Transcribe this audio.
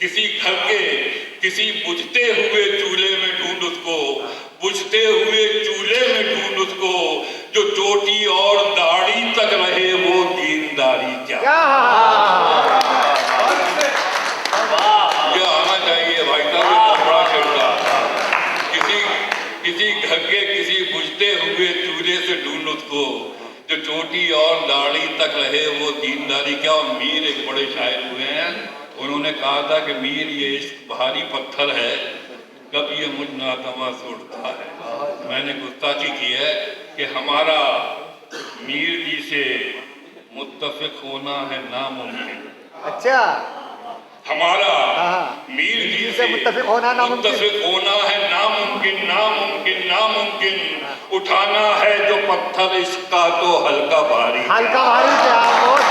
किसी घर के किसी बुझते हुए चूल्हे में ढूंढ उसको, बुझते हुए चूल्हे में ढूंढ उसको, जो चोटी और दाढ़ी तक रहे वो दीनदारी क्या। ये आना चाहिए भाई साहब, बड़ा खेलता। किसी घर के किसी बुझते हुए चूल्हे से ढूंढ उसको, जो चोटी और दाढ़ी तक रहे वो दीनदारी क्या। और मीर एक बड़े शायर हुए हैं, उन्होंने कहा था कि मीर ये भारी पत्थर है, कब ये मुझ नातवा से उठता है। मैंने गुस्ताखी की है कि हमारा मीर जी से मुत्तफिक होना है नामुमकिन। अच्छा, हमारा मीर जी से मुत्तफिक होना नामुमकिन है नामुमकिन, नामुमकिन, नामुमकिन। उठाना है जो पत्थर इसका तो हल्का भारी, हल्का भारी क्या। बहुत